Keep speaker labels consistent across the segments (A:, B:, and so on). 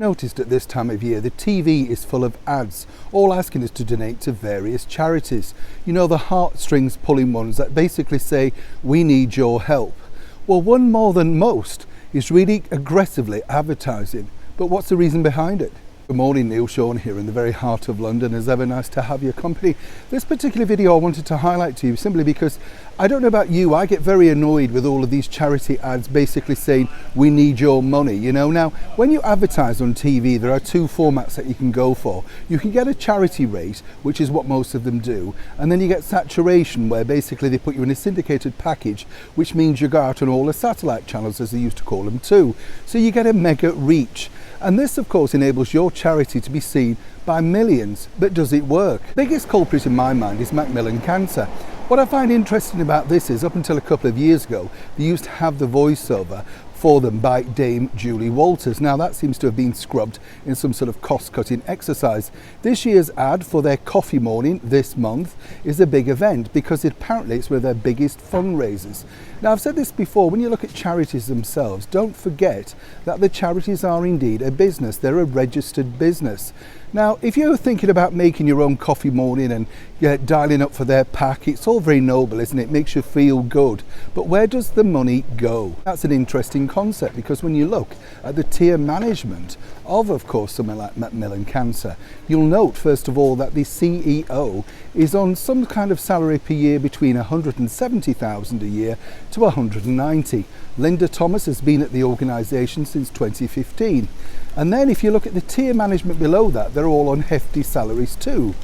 A: Noticed at this time of year the TV is full of ads, all asking us to donate to various charities. You know, the heartstrings pulling ones that basically say, we need your help. Well, one more than most is really aggressively advertising. But what's the reason behind it? Good morning, Neil Sean here in the very heart of London. It's ever nice to have your company. This particular video I wanted to highlight to you simply because I don't know about you, I get very annoyed with all of these charity ads basically saying we need your money. You know, now when you advertise on TV there are two formats that you can go for. You can get a charity rate, which is what most of them do, and then you get saturation, where basically they put you in a syndicated package, which means you go out on all the satellite channels, as they used to call them too. So you get a mega reach. And this of course enables your charity to be seen by millions. But does it work? The biggest culprit in my mind is Macmillan Cancer. What I find interesting about this is up until a couple of years ago they used to have the voiceover for them by Dame Julie Walters. Now that seems to have been scrubbed in some sort of cost-cutting exercise. This year's ad for their coffee morning this month is a big event because apparently it's one of their biggest fundraisers. Now I've said this before, when you look at charities themselves, don't forget that the charities are indeed a business. They're a registered business. Now, if you're thinking about making your own coffee morning and dialing up for their pack, it's all very noble, isn't it? It makes you feel good. But where does the money go? That's an interesting concept, because when you look at the tier management of course, something like Macmillan Cancer, you'll note, first of all, that the CEO is on some kind of salary per year between 170,000 a year to 190. Linda Thomas has been at the organisation since 2015. And then if you look at the tier management below that, they're all on hefty salaries too.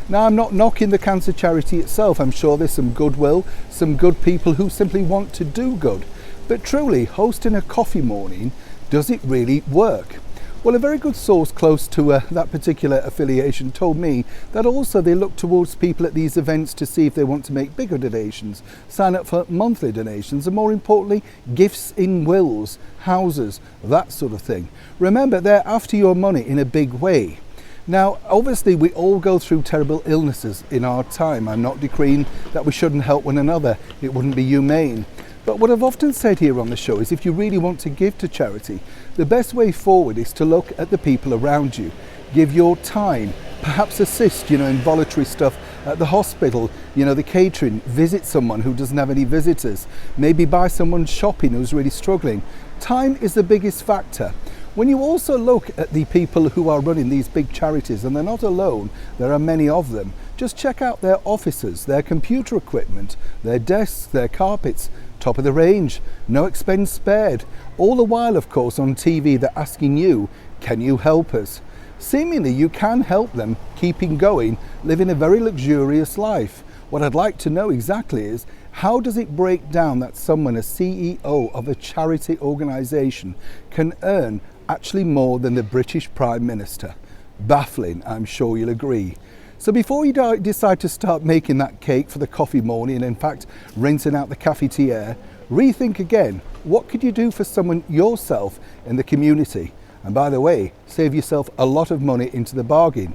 A: Now, I'm not knocking the cancer charity itself. I'm sure there's some goodwill, some good people who simply want to do good. But truly, hosting a coffee morning, does it really work? Well, a very good source close to that particular affiliation told me that also they look towards people at these events to see if they want to make bigger donations, sign up for monthly donations, and more importantly, gifts in wills, houses, that sort of thing. Remember, they're after your money in a big way. Now, obviously, we all go through terrible illnesses in our time. I'm not decreeing that we shouldn't help one another. It wouldn't be humane. But what I've often said here on the show is if you really want to give to charity, the best way forward is to look at the people around you. Give your time, perhaps assist, in voluntary stuff at the hospital, the catering, visit someone who doesn't have any visitors, maybe buy someone shopping who's really struggling. Time is the biggest factor. When you also look at the people who are running these big charities, and they're not alone, there are many of them, just check out their offices, their computer equipment, their desks, their carpets, top of the range, no expense spared. All the while, of course, on TV they're asking you, can you help us? Seemingly you can help them keeping going, living a very luxurious life. What I'd like to know exactly is, how does it break down that someone, a CEO of a charity organisation, can earn actually more than the British Prime Minister? Baffling, I'm sure you'll agree. So before you decide to start making that cake for the coffee morning, and in fact renting out the cafetiere, rethink again. What could you do for someone yourself in the community? And by the way, save yourself a lot of money into the bargain.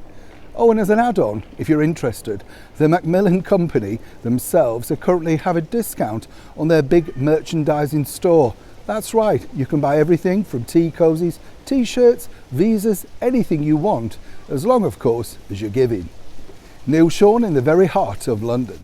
A: Oh, and as an add-on, if you're interested, the Macmillan Company themselves currently have a discount on their big merchandising store. That's right, you can buy everything from tea cozies, t-shirts, visas, anything you want, as long, of course, as you're giving. Neil Sean in the very heart of London.